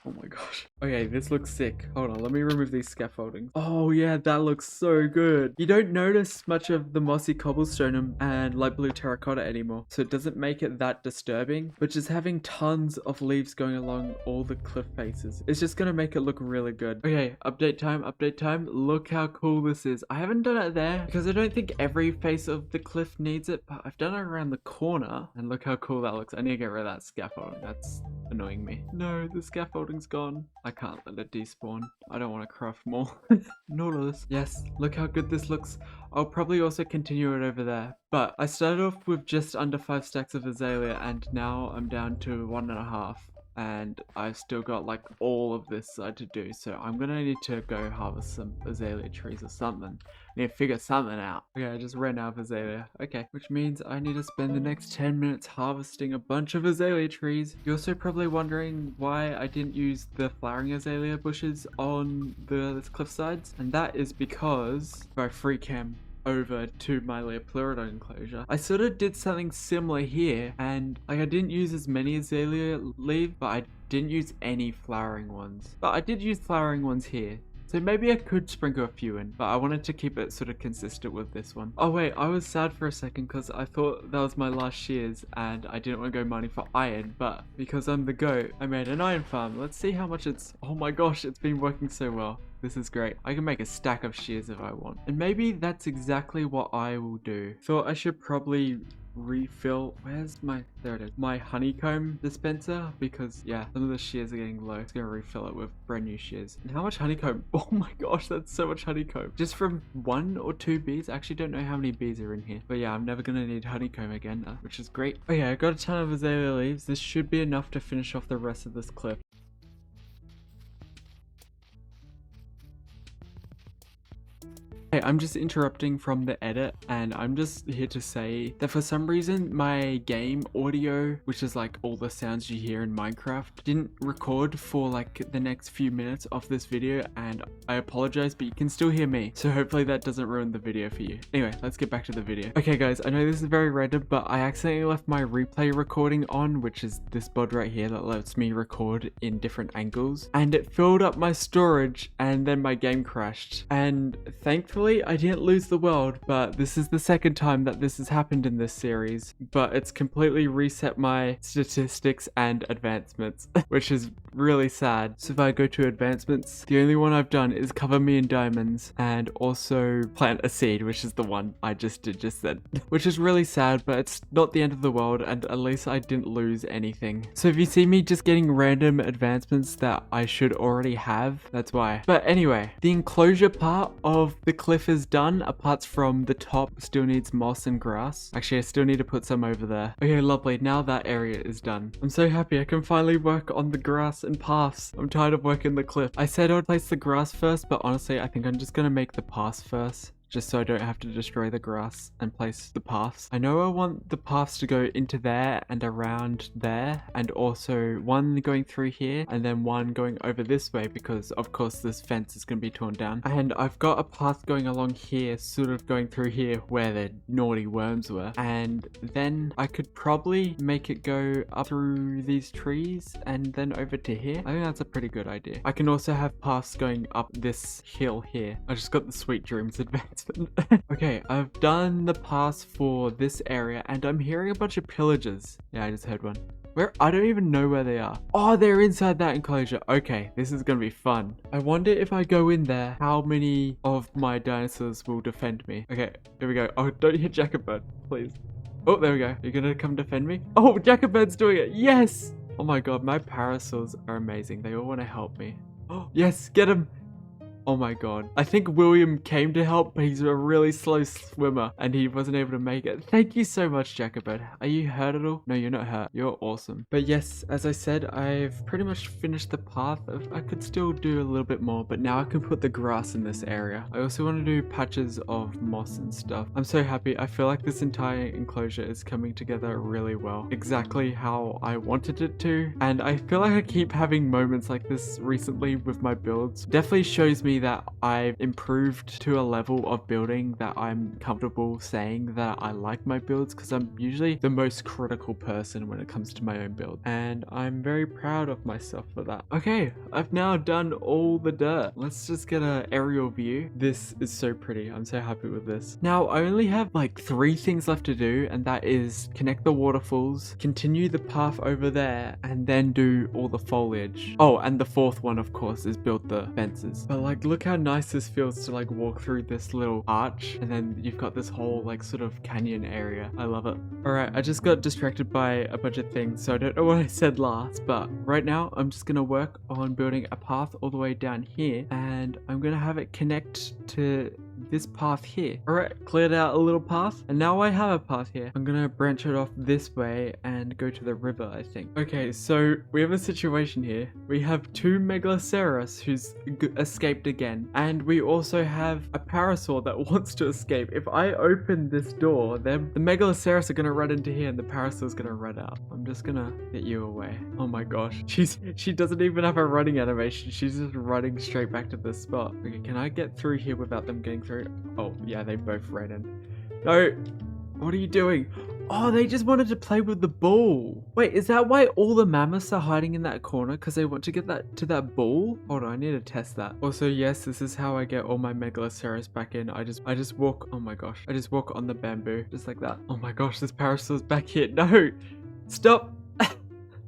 Oh my gosh. Okay, this looks sick. Hold on, let me remove these scaffoldings. Oh yeah, that looks so good. You don't notice much of the mossy cobblestone and light blue terracotta anymore, so it doesn't make it that disturbing, but just having tons of leaves going along all the cliff faces, it's just gonna make it look really good. Okay, update time, update time. Look how cool this is. I haven't done it there because I don't think every face of the cliff needs it, but I've done it around the corner, and look how cool that looks. I need to get rid of that scaffolding. That's annoying me. No, the scaffolding's gone. I can't let it despawn. I don't want to craft more. Nautilus. Yes, look how good this looks. I'll probably also continue it over there. But I started off with just under 5 stacks of azalea and now I'm down to 1.5. and I've still got like all of this side to do, so I'm gonna need to go harvest some azalea trees or something. I need to figure something out. Okay, I just ran out of azalea. Okay, which means I need to spend the next 10 minutes harvesting a bunch of azalea trees. You're also probably wondering why I didn't use the flowering azalea bushes on the cliff sides, and that is because if I free cam over to my Leopleurodon enclosure, I sort of did something similar here, and like I didn't use as many azalea leaves, but I didn't use any flowering ones. But I did use flowering ones here. So maybe I could sprinkle a few in, but I wanted to keep it sort of consistent with this one. Oh wait, I was sad for a second because I thought that was my last shears and I didn't want to go mining for iron, but because I'm the goat, I made an iron farm. Let's see how much it's... Oh my gosh, it's been working so well. This is great. I can make a stack of shears if I want. And maybe that's exactly what I will do. Thought I should probably refill... Where's my... There it is. My honeycomb dispenser, because yeah, some of the shears are getting low. It's gonna refill it with brand new shears. And how much honeycomb? Oh my gosh, that's so much honeycomb. Just from 1 or 2 bees. I actually don't know how many bees are in here. But yeah, I'm never gonna need honeycomb again, which is great. Okay, I got a ton of azalea leaves. This should be enough to finish off the rest of this cliff. Hey, I'm just interrupting from the edit, and I'm just here to say that for some reason my game audio, which is like all the sounds you hear in Minecraft, didn't record for like the next few minutes of this video, and I apologize, but you can still hear me, so hopefully that doesn't ruin the video for you. Anyway, let's get back to the video. Okay guys, I know this is very random, but I accidentally left my replay recording on, which is this bod right here that lets me record in different angles, and it filled up my storage, and then my game crashed. And thankfully I didn't lose the world, but this is the second time that this has happened in this series, but it's completely reset my statistics and advancements, which is really sad. So if I go to advancements, the only one I've done is cover me in diamonds and also plant a seed, which is the one I just did just then, which is really sad, but it's not the end of the world, and at least I didn't lose anything. So if you see me just getting random advancements that I should already have, that's why. But anyway, the enclosure part of the cliff is done, apart from the top still needs moss and grass. Actually, I still need to put some over there. Okay, lovely. Now that area is done. I'm so happy I can finally work on the grass and paths. I'm tired of working the cliff. I said I would place the grass first, but honestly, I think I'm just gonna make the paths first, just so I don't have to destroy the grass and place the paths. I know I want the paths to go into there and around there, and also one going through here and then one going over this way, because of course this fence is going to be torn down. And I've got a path going along here, sort of going through here where the naughty worms were, and then I could probably make it go up through these trees and then over to here. I think that's a pretty good idea. I can also have paths going up this hill here. I just got the sweet dreams advance. Okay, I've done the pass for this area, and I'm hearing a bunch of pillagers. Yeah, I just heard one. Where? I don't even know where they are. Oh, they're inside that enclosure. Okay, this is gonna be fun. I wonder if I go in there, how many of my dinosaurs will defend me. Okay, here we go. Oh, don't hit Jacobird, please. Oh, there we go. You're gonna come defend me? Oh, Jacobird's doing it. Yes! Oh my god, my parasols are amazing. They all want to help me. Oh, yes, get him. Oh my god. I think William came to help, but he's a really slow swimmer and he wasn't able to make it. Thank you so much, Jacobird. Are you hurt at all? No, you're not hurt. You're awesome. But yes, as I said, I've pretty much finished the path. I could still do a little bit more, but now I can put the grass in this area. I also want to do patches of moss and stuff. I'm so happy. I feel like this entire enclosure is coming together really well. Exactly how I wanted it to. And I feel like I keep having moments like this recently with my builds. Definitely shows me that I've improved to a level of building that I'm comfortable saying that I like my builds, because I'm usually the most critical person when it comes to my own build, and I'm very proud of myself for that. Okay, I've now done all the dirt. Let's just get an aerial view. This is so pretty. I'm so happy with this. Now I only have like 3 things left to do, and that is connect the waterfalls, continue the path over there, and then do all the foliage. Oh, and the 4th one of course is build the fences. But like, look how nice this feels to like walk through this little arch, and then you've got this whole like sort of canyon area. I love it. Alright, I just got distracted by a bunch of things, so I don't know what I said last, but right now I'm just gonna work on building a path all the way down here, and I'm gonna have it connect to this path here. All right, cleared out a little path, and now I have a path here. I'm gonna branch it off this way and go to the river, I think. Okay, so we have a situation here. We have two Megaloceros who's escaped again, and we also have a parasaur that wants to escape. If I open this door, then the Megaloceros are gonna run into here, and the parasaur's gonna run out. I'm just gonna get you away. Oh my gosh, she doesn't even have a running animation. She's just running straight back to this spot. Okay, can I get through here without them getting through? Oh yeah, they both ran in. No, what are you doing? Oh, they just wanted to play with the ball. Wait, is that why all the mammoths are hiding in that corner? Because they want to get that ball? Hold on, I need to test that. Also, yes, this is how I get all my Megaloceros back in. I just walk, oh my gosh. I just walk on the bamboo, just like that. Oh my gosh, this parasaur's back here. No, stop.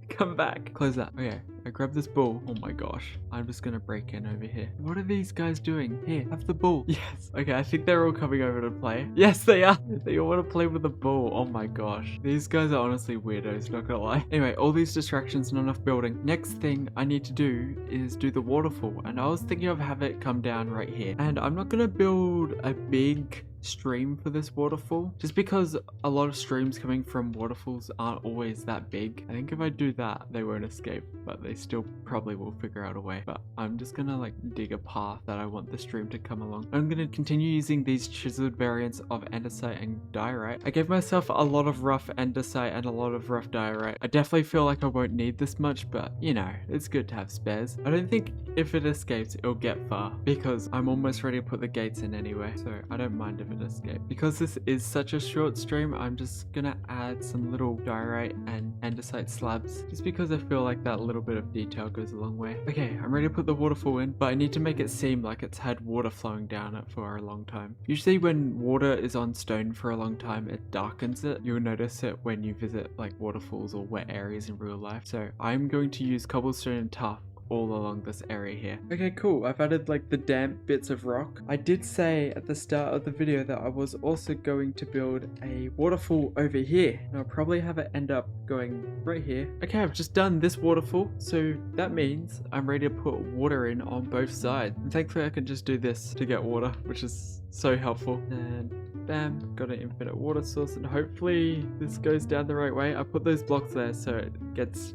Come back. Close that. Okay, I grab this ball. Oh my gosh. I'm just gonna break in over here. What are these guys doing? Here, have the ball. Yes. Okay, I think they're all coming over to play. Yes, they are. They all want to play with the ball. Oh my gosh. These guys are honestly weirdos, not gonna lie. Anyway, all these distractions, not enough building. Next thing I need to do is do the waterfall. And I was thinking of have it come down right here. And I'm not gonna build a big stream for this waterfall, just because a lot of streams coming from waterfalls aren't always that big. I think if I do that, they won't escape, but they still probably will figure out a way. But I'm just gonna like dig a path that I want the stream to come along. I'm gonna continue using these chiseled variants of andesite and diorite. I gave myself a lot of rough andesite and a lot of rough diorite. I definitely feel like I won't need this much, but you know, it's good to have spares. I don't think if it escapes, it'll get far, because I'm almost ready to put the gates in anyway, so I don't mind if it escape. Because this is such a short stream, I'm just gonna add some little diorite and andesite slabs, just because I feel like that little bit of detail goes a long way. Okay, I'm ready to put the waterfall in, but I need to make it seem like it's had water flowing down it for a long time. Usually when water is on stone for a long time, it darkens it. You'll notice it when you visit like waterfalls or wet areas in real life. So I'm going to use cobblestone and tuff all along this area here. Okay, cool. I've added like the damp bits of rock. I did say at the start of the video that I was also going to build a waterfall over here. And I'll probably have it end up going right here. Okay, I've just done this waterfall, so that means I'm ready to put water in on both sides. And thankfully I can just do this to get water, which is so helpful. And bam, got an infinite water source, and hopefully this goes down the right way. I put those blocks there so it gets...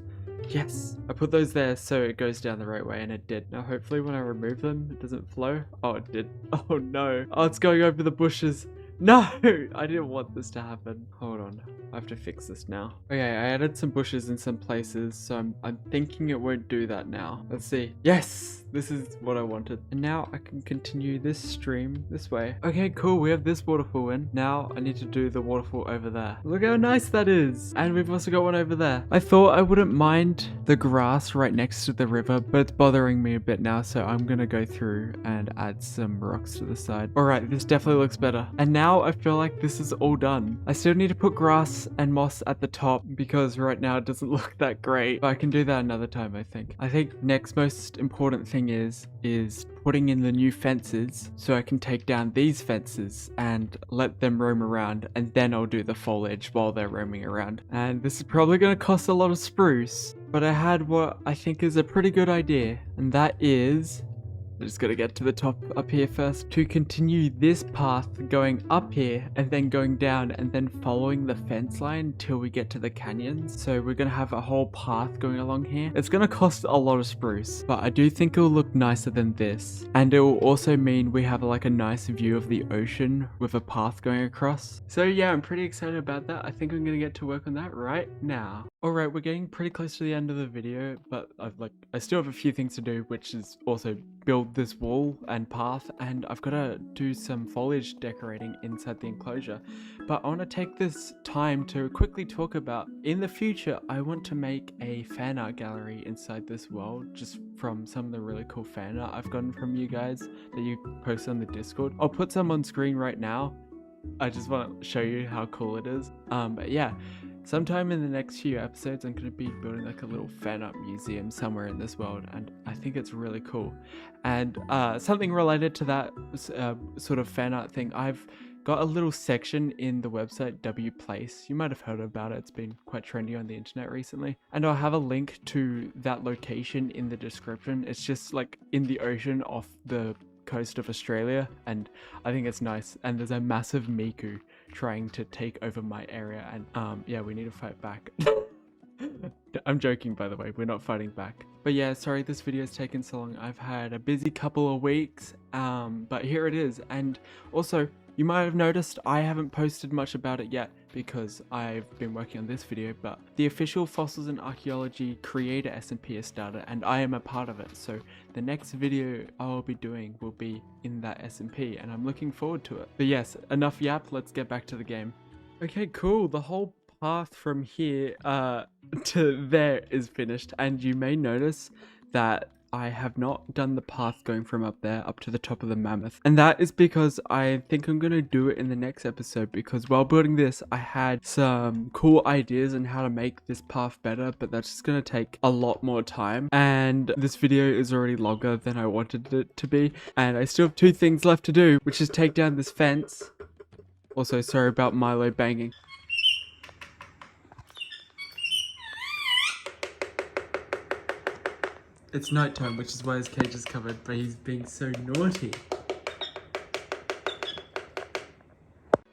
Yes, I put those there so it goes down the right way, and it did. Now hopefully when I remove them, it doesn't flow. Oh, it did. Oh no. Oh, it's going over the bushes. No, I didn't want this to happen. Hold on, I have to fix this now. Okay, I added some bushes in some places, so I'm thinking it won't do that now. Let's see. Yes, this is what I wanted. And now I can continue this stream this way. Okay, cool, we have this waterfall in. Now I need to do the waterfall over there. Look how nice that is. And we've also got one over there. I thought I wouldn't mind the grass right next to the river, but it's bothering me a bit now, so I'm gonna go through and add some rocks to the side. All right, this definitely looks better. And now I feel like this is all done. I still need to put grass and moss at the top because right now it doesn't look that great, but I can do that another time. I think next most important thing is putting in the new fences so I can take down these fences and let them roam around, and then I'll do the foliage while they're roaming around. And this is probably going to cost a lot of spruce, but I had what I think is a pretty good idea, and that is... I'm just gonna get to the top up here first to continue this path going up here and then going down and then following the fence line till we get to the canyons. So we're gonna have a whole path going along here. It's gonna cost a lot of spruce, but I do think it'll look nicer than this. And it will also mean we have like a nice view of the ocean with a path going across. So yeah, I'm pretty excited about that. I think I'm gonna get to work on that right now. Alright, we're getting pretty close to the end of the video, but I still have a few things to do, which is also build this wall and path, and I've got to do some foliage decorating inside the enclosure. But I want to take this time to quickly talk about, in the future, I want to make a fan art gallery inside this world, just from some of the really cool fan art I've gotten from you guys that you post on the Discord. I'll put some on screen right now. I just want to show you how cool it is. But yeah. Sometime in the next few episodes, I'm going to be building like a little fan art museum somewhere in this world, and I think it's really cool. And something related to that sort of fan art thing, I've got a little section in the website WPLACE. You might have heard about it. It's been quite trendy on the internet recently. And I'll have a link to that location in the description. It's just like in the ocean off the coast of Australia, and I think it's nice. And there's a massive miku trying to take over my area, and yeah, we need to fight back. I'm joking, by the way, we're not fighting back. But yeah, sorry this video's taken so long. I've had a busy couple of weeks, but here it is. And also, you might have noticed I haven't posted much about it yet because I've been working on this video, but the official Fossils and Archaeology Creator SMP has started and I am a part of it. So the next video I'll be doing will be in that SMP and I'm looking forward to it. But yes, enough yap, let's get back to the game. Okay, cool. The whole path from here to there is finished, and you may notice that I have not done the path going from up there up to the top of the mammoth, and that is because I think I'm gonna do it in the next episode, because while building this I had some cool ideas on how to make this path better, but that's just gonna take a lot more time, and this video is already longer than I wanted it to be, and I still have 2 things left to do, which is take down this fence. Also, sorry about Milo banging. It's nighttime, which is why his cage is covered, but he's being so naughty.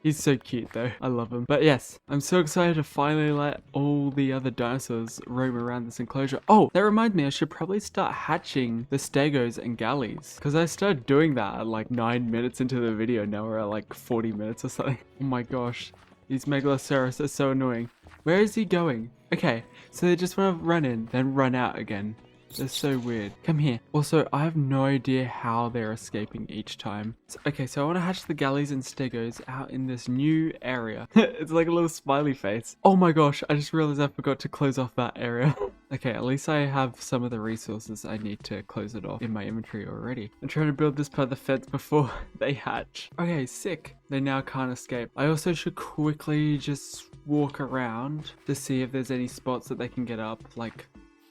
He's so cute though, I love him. But yes, I'm so excited to finally let all the other dinosaurs roam around this enclosure. Oh, that reminds me, I should probably start hatching the stegos and galleys, because I started doing that at like 9 minutes into the video. Now we're at like 40 minutes or something. Oh my gosh, these megalosaurus are so annoying. Where is he going? Okay, so they just want to run in, then run out again. They're so weird. Come here. Also, I have no idea how they're escaping each time. Okay, so I want to hatch the galleys and stegos out in this new area. It's like a little smiley face. Oh my gosh, I just realized I forgot to close off that area. Okay, at least I have some of the resources I need to close it off in my inventory already. I'm trying to build this part of the fence before they hatch. Okay, sick. They now can't escape. I also should quickly just walk around to see if there's any spots that they can get up, like,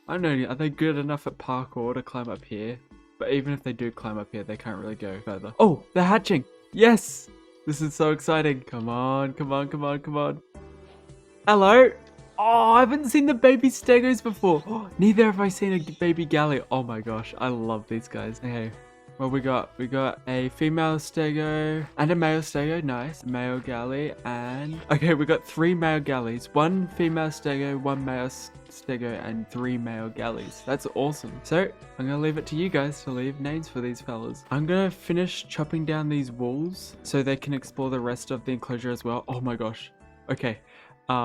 I don't know, are they good enough at parkour to climb up here? But even if they do climb up here, they can't really go further. Oh, they're hatching! Yes! This is so exciting. Come on, come on, come on, come on. Hello? Oh, I haven't seen the baby stegos before. Oh, neither have I seen a baby galley. Oh my gosh, I love these guys. Okay, what we got? We got a female stego and a male stego. Nice. Male galley and... Okay, we got 3 male galleys. 1 female stego, 1 male stego, and 3 male galleys. That's awesome. So, I'm gonna leave it to you guys to leave names for these fellas. I'm gonna finish chopping down these walls so they can explore the rest of the enclosure as well. Oh my gosh. Okay.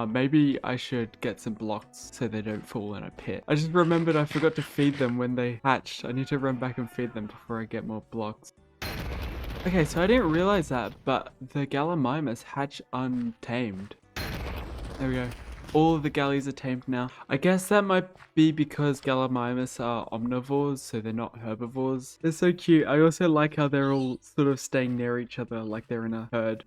Maybe I should get some blocks so they don't fall in a pit. I just remembered I forgot to feed them when they hatched. I need to run back and feed them before I get more blocks. Okay, so I didn't realize that, but the Gallimimus hatch untamed. There we go. All of the galleys are tamed now. I guess that might be because Gallimimus are omnivores, so they're not herbivores. They're so cute. I also like how they're all sort of staying near each other like they're in a herd.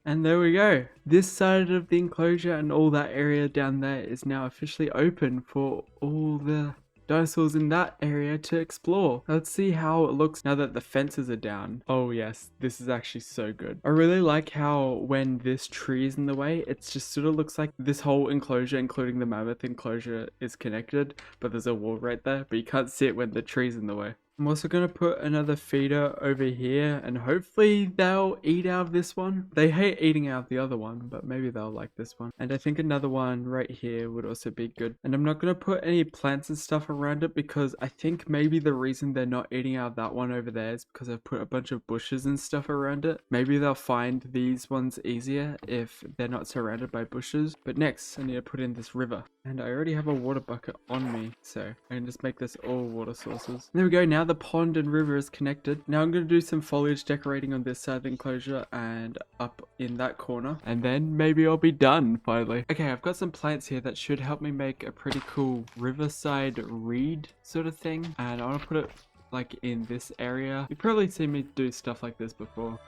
And there we go. This side of the enclosure and all that area down there is now officially open for all the dinosaurs in that area to explore. Let's see how it looks now that the fences are down. Oh yes, this is actually so good. I really like how when this tree is in the way, it just sort of looks like this whole enclosure, including the mammoth enclosure, is connected, but there's a wall right there, but you can't see it when the tree's in the way. I'm also going to put another feeder over here and hopefully they'll eat out of this one. They hate eating out of the other one, but maybe they'll like this one. And I think another one right here would also be good. And I'm not going to put any plants and stuff around it because I think maybe the reason they're not eating out of that one over there is because I've put a bunch of bushes and stuff around it. Maybe they'll find these ones easier if they're not surrounded by bushes. But next, I need to put in this river. And I already have a water bucket on me, so I can just make this all water sources. There we go, now the pond and river is connected. Now I'm going to do some foliage decorating on this side of the enclosure and up in that corner. And then maybe I'll be done, finally. Okay, I've got some plants here that should help me make a pretty cool riverside reed sort of thing. And I want to put it like in this area. You've probably seen me do stuff like this before.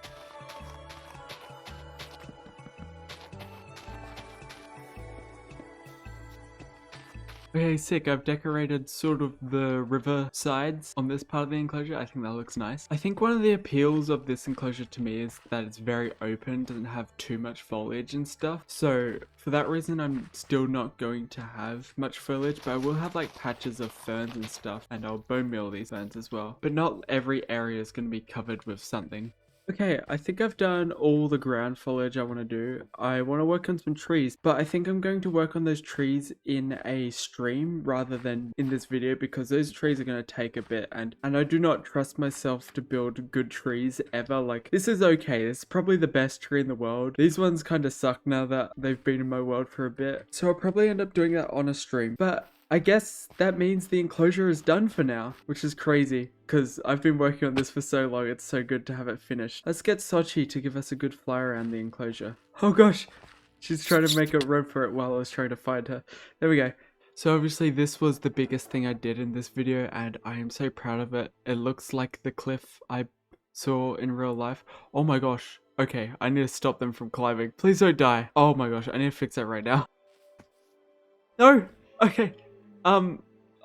Okay, sick. I've decorated sort of the river sides on this part of the enclosure. I think that looks nice. I think one of the appeals of this enclosure to me is that it's very open, doesn't have too much foliage and stuff. So for that reason, I'm still not going to have much foliage, but I will have like patches of ferns and stuff, and I'll bone meal these ferns as well. But not every area is going to be covered with something. Okay, I think I've done all the ground foliage I want to do. I want to work on some trees, but I think I'm going to work on those trees in a stream rather than in this video, because those trees are going to take a bit, and I do not trust myself to build good trees ever. Like, this is okay. It's probably the best tree in the world. These ones kind of suck now that they've been in my world for a bit. So I'll probably end up doing that on a stream, but I guess that means the enclosure is done for now, which is crazy because I've been working on this for so long. It's so good to have it finished. Let's get Sochi to give us a good fly around the enclosure. Oh gosh, she's trying to make a run for it while I was trying to find her. There we go. So obviously this was the biggest thing I did in this video, and I am so proud of it. It looks like the cliff I saw in real life. Oh my gosh. Okay, I need to stop them from climbing. Please don't die. Oh my gosh, I need to fix that right now. No! Okay.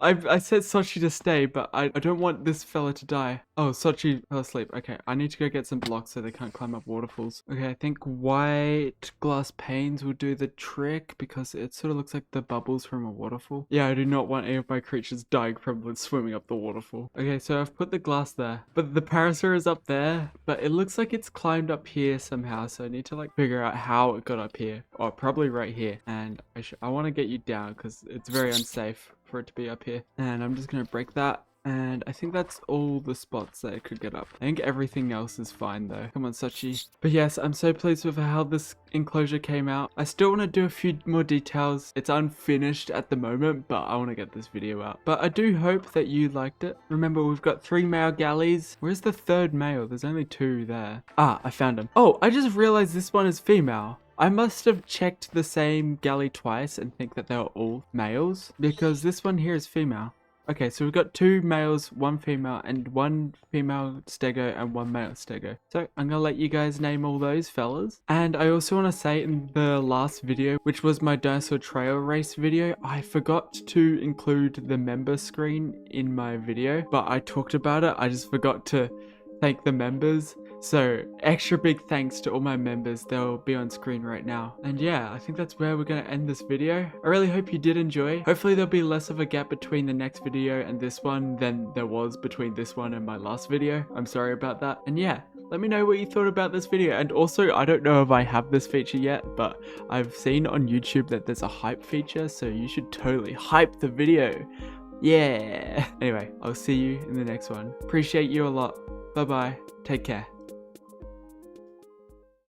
I said Sochi to stay, but I don't want this fella to die. Oh, Sochi fell asleep. Okay, I need to go get some blocks so they can't climb up waterfalls. Okay, I think white glass panes will do the trick because it sort of looks like the bubbles from a waterfall. Yeah, I do not want any of my creatures dying from swimming up the waterfall. Okay, so I've put the glass there, but the parasaur is up there, but it looks like it's climbed up here somehow, so I need to like figure out how it got up here. Or probably right here. And I want to get you down because it's very unsafe for it to be up here. And I'm just gonna break that, and I think that's all the spots that it could get up. I think everything else is fine though. Come on, Sochi. But yes, I'm so pleased with how this enclosure came out. I still want to do a few more details. It's unfinished at the moment, but I want to get this video out. But I do hope that you liked it. Remember, we've got 3 male galleys. Where's the 3rd male? There's only 2 there. Ah, I found him. Oh, I just realized this one is female. I must have checked the same galley twice and think that they were all males, because this one here is female. Okay, so we've got 2 males, 1 female, and 1 female stego and 1 male stego. So I'm gonna let you guys name all those fellas. And I also want to say, in the last video, which was my dinosaur trail race video, I forgot to include the member screen in my video, but I talked about it. I just forgot to thank the members. So extra big thanks to all my members. They'll be on screen right now. And yeah, I think that's where we're going to end this video. I really hope you did enjoy. Hopefully there'll be less of a gap between the next video and this one than there was between this one and my last video. I'm sorry about that. And yeah, let me know what you thought about this video. And also, I don't know if I have this feature yet, but I've seen on YouTube that there's a hype feature, so you should totally hype the video. Yeah. Anyway, I'll see you in the next one. Appreciate you a lot. Bye bye. Take care.